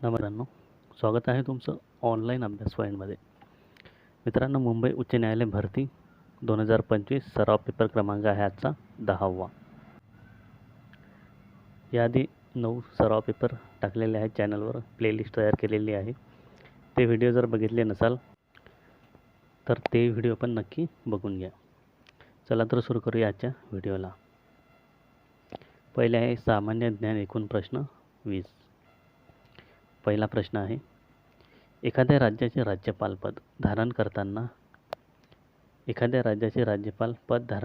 मित्रांनो, स्वागत आहे तुमचं ऑनलाईन अभ्यास फाईलमध्ये. मित्रांनो, मुंबई उच्च न्यायालय भरती 2025 सराव पेपर क्रमांक आहे आजचा 10वा. याआधी 9 सराव पेपर टाकलेले आहेत. चॅनलवर प्लेलिस्ट तयार केलेली आहे. ते व्हिडिओ जर बघितले नसाल तर ते व्हिडिओ पण नक्की बघून घ्या. चला तर सुरू करूया आजच्या व्हिडिओला. पहिले आहे सामान्य ज्ञान एकूण प्रश्न 20. पहिला प्रश्न आहे, एखाद्या राज्याचे राज्यपाल पद धारण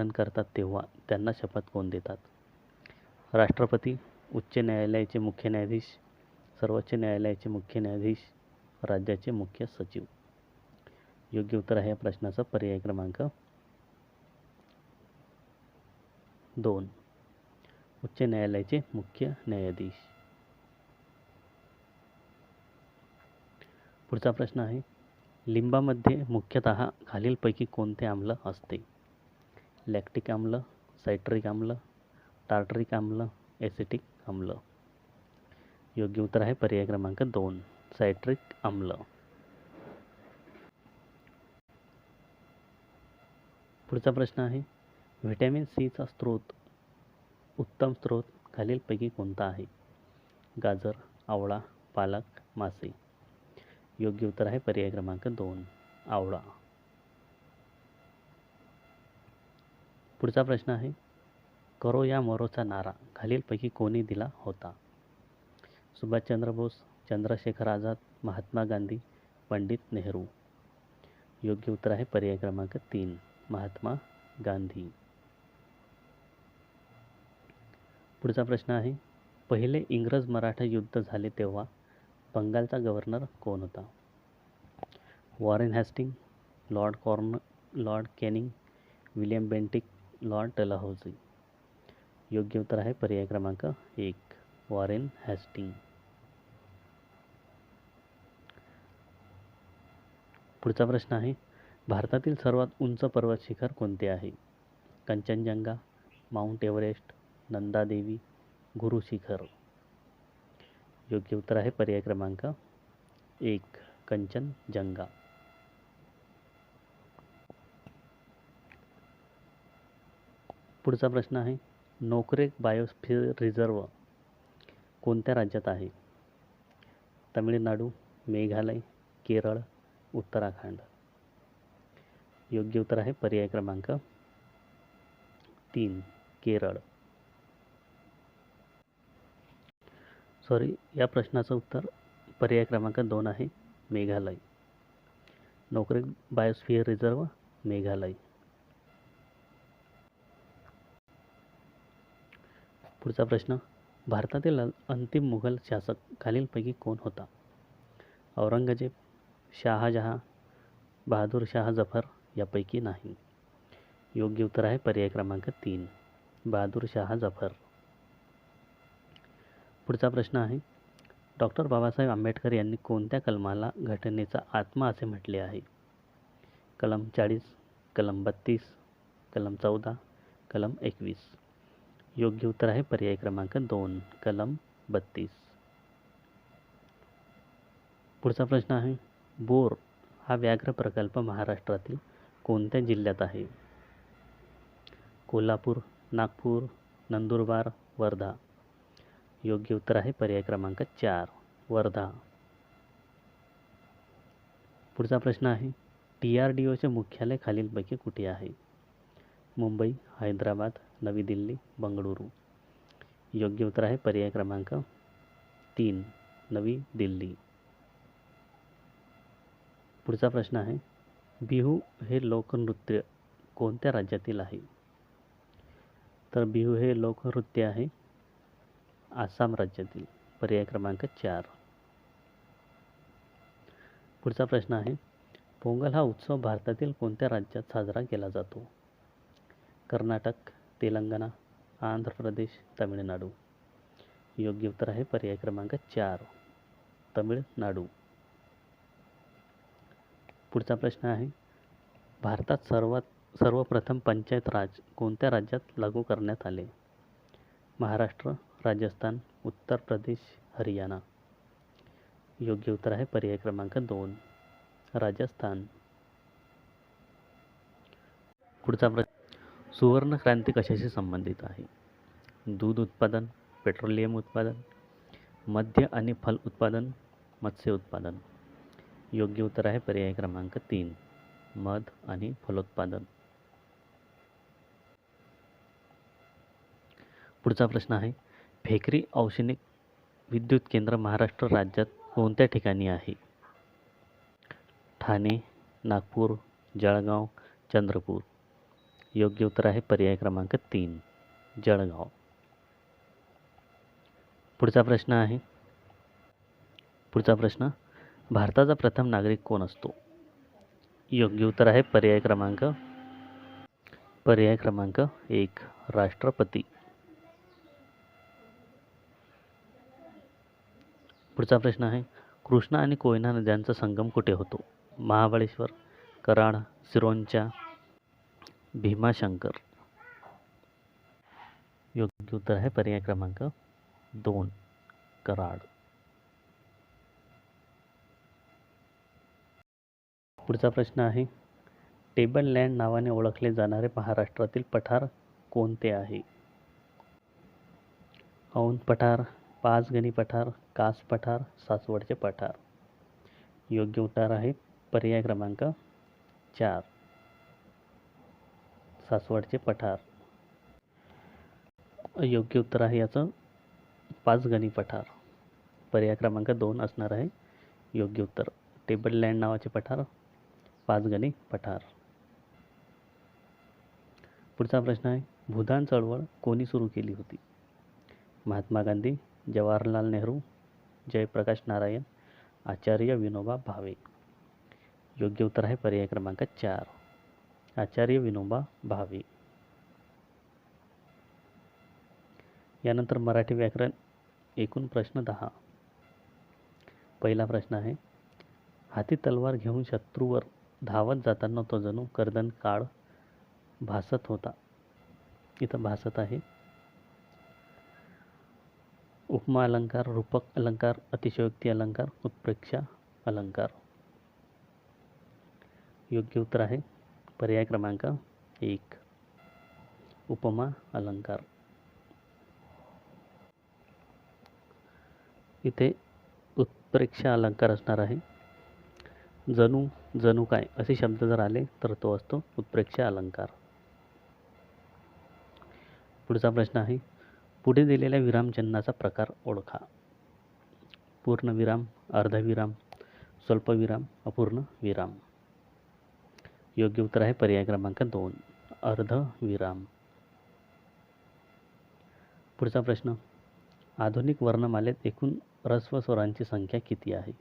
करतात तेव्हा त्यांना शपथ कोण देतात? राष्ट्रपती, उच्च न्यायालयाचे मुख्य न्यायाधीश, सर्वोच्च न्यायालयाचे मुख्य न्यायाधीश, राज्याचे मुख्य सचिव. योग्य उत्तर आहे या प्रश्नाचा पर्याय क्रमांक 2, उच्च न्यायालयाचे मुख्य न्यायाधीश. पुढचा प्रश्न आहे, लिंबामध्ये मुख्यतः खालीलपैकी कोणते आम्ल असते? लॅक्टिक आम्ल, सायट्रिक आम्ल, टार्टरिक आम्ल, ॲसिटिक आम्ल. योग्य उत्तर आहे पर्याय क्रमांक 2, सायट्रिक आम्ल. पुढचा प्रश्न आहे, व्हिटॅमिन सीचा उत्तम स्रोत खालीलपैकी कोणता आहे? गाजर, आवळा, पालक, मासे. योग्य उत्तर आहे पर्याय क्रमांक 2, आवळा. पुढचा प्रश्न आहे, करो या मरोचा नारा खालीलपैकी कोणी दिला होता? सुभाषचंद्र बोस, चंद्रशेखर आझाद, महात्मा गांधी, पंडित नेहरू. योग्य उत्तर आहे पर्याय क्रमांक 3, महात्मा गांधी. पुढचा प्रश्न आहे, पहिले इंग्रज मराठा युद्ध झाले तेव्हा बंगालचा गव्हर्नर कोण होता? Warren Hasting, Lord Canning, William Bentinck, Lord Dalhousie. योग्य उत्तर आहे पर्याय क्रमांक 1, वॉरेन हॅस्टिंग. पुढचा प्रश्न आहे, भारतातील सर्वात उंच पर्वत शिखर कोणते आहे? Kanchenjunga, mount Everest, Nanda Devi, Guru Shikhar. योग्य उत्तर आहे पर्याय क्रमांक 1, कंचनजंगा. पुढचा प्रश्न आहे, नोकरेक बायोस्फिअर रिझर्व कोणत्या राज्यात आहे? तमिळनाडू, मेघालय, केरळ, उत्तराखंड. योग्य उत्तर आहे पर्याय क्रमांक 3, केरळ. या प्रश्नाचं उत्तर पर्याय क्रमांक 2 आहे, मेघालय. Nokrek biosphere reserve, Meghalaya. पुढचा प्रश्न, भारतातील अंतिम मुघल शासक खालीलपैकी कोण होता? औरंगजेब, शहाजहां, बहादूर शाह जफर यापैकी नाही. योग्य उत्तर आहे पर्याय क्रमांक 3, बहादूर शाह जफर. पुढचा प्रश्न आहे, डॉक्टर बाबासाहेब आंबेडकर यांनी कोणत्या कलमाला घटनेचा आत्मा असे म्हटले आहे? कलम 40, कलम 32, कलम 14, कलम 21. योग्य उत्तर आहे पर्याय क्रमांक 2, कलम 32. पुढचा प्रश्न आहे, बोर हा व्याघ्र प्रकल्प महाराष्ट्रातील कोणत्या जिल्ह्यात आहे? कोल्हापूर, नागपूर, नंदुरबार, वर्धा. योग्य उत्तर आहे पर्याय क्रमांक 4, वर्धा. पुढचा प्रश्न आहे, DRDOचे मुख्यालय खालीलपैकी कुठे आहे? मुंबई, हैदराबाद, नवी दिल्ली, बंगळुरू. योग्य उत्तर आहे पर्याय क्रमांक 3, नवी दिल्ली. पुढचा प्रश्न आहे, बिहू हे लोकनृत्य कोणत्या राज्यातील आहे? तर बिहू हे लोकनृत्य आहे आसाम राज्यातील. पर्याय क्रमांक 4. पुढचा प्रश्न आहे, पोंगल हा उत्सव भारतातील कोणत्या राज्यात साजरा केला जातो? कर्नाटक, तेलंगणा, आंध्र प्रदेश, तमिळनाडू. योग्य उत्तर आहे पर्याय क्रमांक 4, तमिळनाडू. पुढचा प्रश्न आहे, भारतात सर्वप्रथम पंचायत राज कोणत्या राज्यात लागू करण्यात आले? महाराष्ट्र, राजस्थान, उत्तर प्रदेश, हरियाणा. योग्य उत्तर आहे पर्याय क्रमांक 2, राजस्थान. पुढचा प्रश्न, सुवर्ण क्रांती कशाशी संबंधित आहे? दूध उत्पादन, पेट्रोलियम उत्पादन, मद्य आणि फल उत्पादन, मत्स्य उत्पादन. योग्य उत्तर आहे पर्याय क्रमांक 3, मध आणि फलोत्पादन. पुढचा प्रश्न आहे, फेकरी औष्णिक विद्युत केंद्र महाराष्ट्र राज्यात कोणत्या ठिकाणी आहे? ठाणे, नागपूर, जळगाव, चंद्रपूर. योग्य उत्तर आहे पर्याय क्रमांक 3, जळगाव. पुढचा प्रश्न, भारताचा प्रथम नागरिक कोण असतो? योग्य उत्तर आहे पर्याय क्रमांक 1, राष्ट्रपती. पुढचा प्रश्न आहे, कृष्णा आणि कोयना नद्यांचा संगम कुठे होतो? महाबळेश्वर, कराड, सिरोंचा, भीमाशंकर. योग्य उत्तर आहे पर्याय क्रमांक 2, कराड. पुढचा प्रश्न आहे, टेबल लँड नावाने ओळखले जाणारे महाराष्ट्रातील पठार कोणते आहे? औंध पठार, पाचगणी पठार, कास पठार, सासवडचे पठार. योग्य उत्तर आहे पर्याय क्रमांक 4, सासवडचे पठार. योग्य उत्तर आहे याचं पाचगणी पठार. पर्याय क्रमांक 2 असणार आहे योग्य उत्तर. टेबल लँड नावाचे पठार पाचगणी पठार. पुढचा प्रश्न आहे, भूदान चळवळ कोणी सुरू केली होती? महात्मा गांधी, जवाहरलाल नेहरू, जयप्रकाश नारायण, आचार्य विनोबा भावे. योग्य उत्तर आहे पर्याय क्रमांक 4, आचार्य विनोबा भावे. यानंतर मराठी व्याकरण एकूण प्रश्न 10. पहिला प्रश्न आहे, हाती तलवार घेऊन शत्रूवर धावत जाताना तो जणू कर्दन काळ भासत होता. इथं भासत आहे. उपमा अलंकार, रूपक अलंकार, अतिशयोक्ती अलंकार, उत्प्रेक्षा अलंकार. योग्य उत्तर आहे पर्याय क्रमांक 1, उपमा अलंकार. इथे उत्प्रेक्षा अलंकार असणार आहे. जणू, जणू काय असे शब्द जर आले तर तो असतो उत्प्रेक्षा अलंकार. पुढचा प्रश्न आहे, पुढे दिलेल्या विरामचिन्हाचा प्रकार ओळखा. पूर्णविराम, अर्धविराम, स्वल्पविराम, अपूर्ण विराम. योग्य उत्तर आहे पर्याय क्रमांक 2, अर्धविराम. पुढचा प्रश्न, आधुनिक वर्णमालेत एकूण ह्रस्व स्वरांची संख्या किती आहे?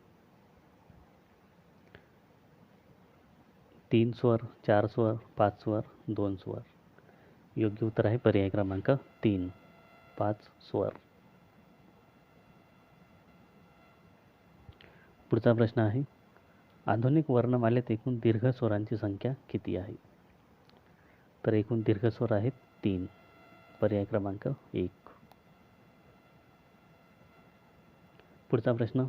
3 स्वर, 4 स्वर, 5 स्वर, 2 स्वर. योग्य उत्तर आहे पर्याय क्रमांक 3, 5 स्वर. पुढचा प्रश्न आहे, आधुनिक वर्णमालेत एकूण दीर्घ स्वरांची संख्या किती आहे? तर एकूण दीर्घ स्वर आहेत 3. पर्याय क्रमांक 1. पुढचा प्रश्न,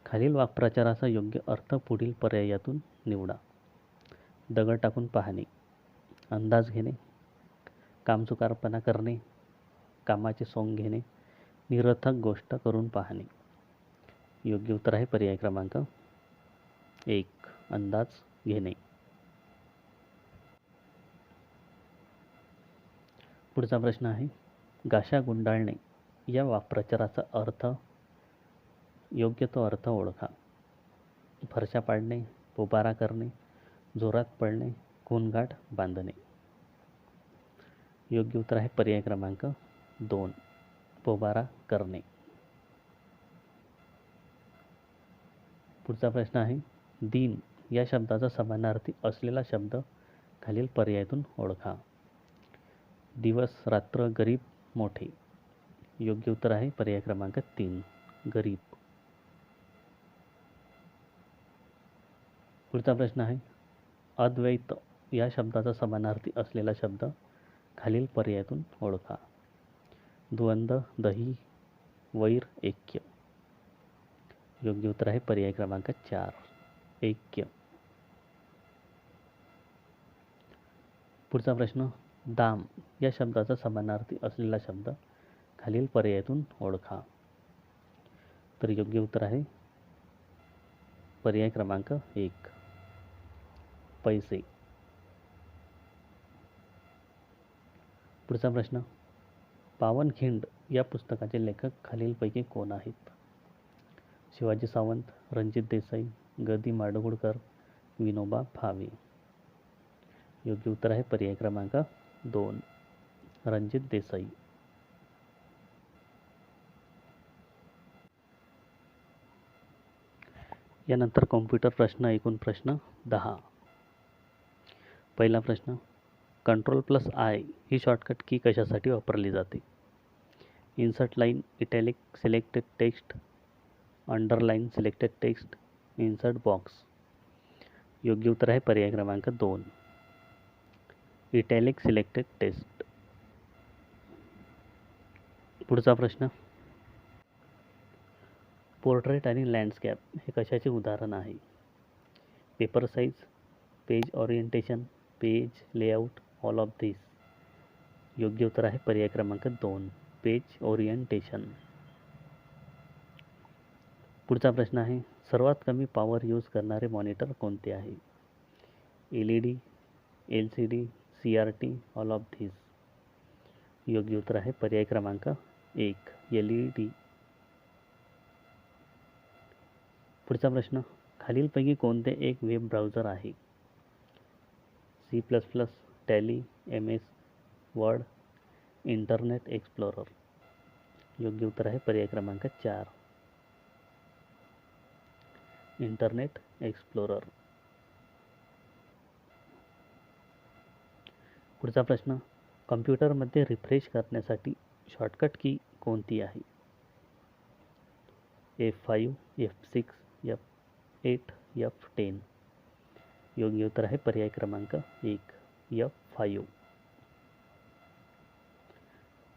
खालील वाक्प्रचाराचा योग्य अर्थ पुढील पर्यायातून निवडा. दगड टाकून पाहणे, अंदाज घेणे, कामचुकारपणा करणे, कामाचे सोंग घेणे, निरर्थक गोष्ट करून पाहणे. योग्य उत्तर आहे पर्याय क्रमांक 1, अंदाज घेणे. पुढचा प्रश्न आहे, गाशा गुंडाळणे या वाक्प्रचाराचा अर्थ, योग्य तो अर्थ ओळखा. फरशा पाडणे, पोबारा करणे, जोरात पडणे, गोंगाट बांधणे. योग्य उत्तर आहे पर्याय क्रमांक 2, पोबारा करणे. पुढचा प्रश्न आहे, दिन या शब्दाचा समानार्थी असलेला शब्द खालील पर्यायातून ओळखा. दिवस, रात्र, गरीब, मोठे. योग्य उत्तर आहे पर्याय क्रमांक 3, गरीब. पुढचा प्रश्न आहे, अद्वैत या शब्दाचा समानार्थी असलेला शब्द खालील पर्यायातून ओळखा. द्वंद्व, दही, वैर, ऐक्य. योग्य उत्तर आहे पर्याय क्रमांक 4 ऐक्य. पुढचा प्रश्न, दाम या शब्दाचा समानार्थी असलेला शब्द खालील पर्यायातून ओळखा. तर योग्य उत्तर आहे पर्याय क्रमांक 1 पैसे. पुढचा प्रश्न, पावनखिंड या पुस्तकाचे लेखक खालीलपैकी कोण आहेत? शिवाजी सावंत, रणजित देसाई, ग. दि. माडगूळकर, विनोबा भावे. योग्य उत्तर आहे पर्याय क्रमांक 2 रणजित देसाई. यानंतर कॉम्प्युटर प्रश्न, एकूण प्रश्न 10. पहिला प्रश्न, Ctrl+I ही शॉर्टकट की कशासाठी वापरली जाते? Insert line, italic selected text, underline selected text, insert box. योग्य उत्तर आहे पर्याय क्रमांक 2 इटॅलिक सिलेक्टेड टेक्स्ट. पुढचा प्रश्न, पोर्ट्रेट आणि लँडस्केप हे कशाचे उदाहरण आहे? Paper size, page orientation, page layout, all of this. योग्य उत्तर आहे पर्याय क्रमांक 2 पेज ओरिएंटेशन. पुढचा प्रश्न आहे, सर्वात कमी पॉवर यूज करणारे मॉनिटर कोणते आहे? LED, LCD, CRT, all of this. योग्य उत्तर आहे पर्याय क्रमांक 1 LED. पुढचा प्रश्न, खालीलपैकी कोणते एक वेब ब्राउझर आहे? C++, tally, MS word, internet explorer. योग्य उत्तर आहे पर्याय क्रमांक 4 इंटरनेट एक्सप्लोरर. पुढचा प्रश्न, कॉम्प्युटरमध्ये रिफ्रेश करण्यासाठी शॉर्टकट की कोणती आहे? F5, F6, F8, F10. योग्य उत्तर आहे पर्याय क्रमांक 1 F5.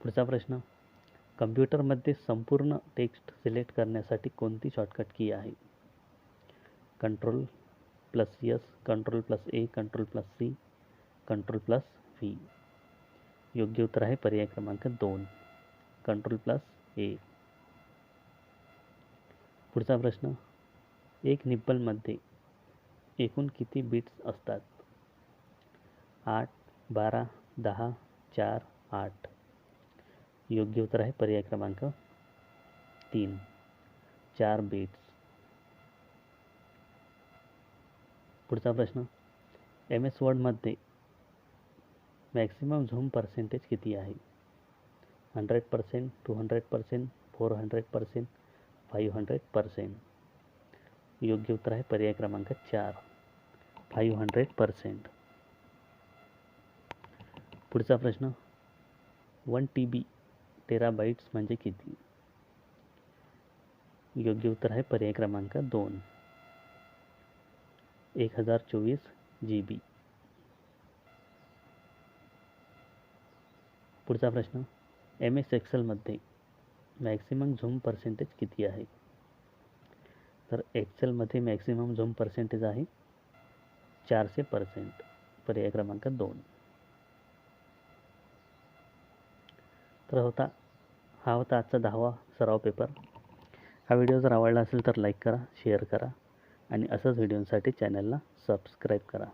पुढचा प्रश्न, कम्प्युटरमध्ये संपूर्ण टेक्स्ट सिलेक्ट करण्यासाठी कोणती शॉर्टकट की आहे? Ctrl+S, Ctrl+A, Ctrl+C, Ctrl+V. योग्य उत्तर आहे पर्याय क्रमांक 2 Ctrl+A. पुढचा प्रश्न, एक निब्बलमध्ये एकूण किती बिट्स असतात? 8, 12, 10, 4, 8. योग्य उत्तर आहे पर्याय क्रमांक 3 4 बिट्स. पुढचा प्रश्न, MS वर्डमध्ये मॅक्सिमम झूम पर्सेंटेज किती आहे? 100%, 200%, 400%, 500%. योग्य उत्तर आहे पर्याय क्रमांक 4 500%. पुढचा प्रश्न, 1 TB टेराबाइट्स म्हणजे किती? योग्य उत्तर आहे पर्याय क्रमांक 2 1024 GB. पुढचा प्रश्न, MS एक्सेलमध्ये मॅक्सिमम झूम पर्सेंटेज किती आहे? तर एक्सेलमध्ये मॅक्सिमम झूम पर्सेंटेज आहे 400%. पर्याय क्रमांक 2. तर हा होता आजचा 10वा सराव पेपर. हा व्हिडिओ जर आवडला असेल तर लाईक करा, शेअर करा आणि असंच व्हिडिओसाठी चॅनलला सबस्क्राईब करा.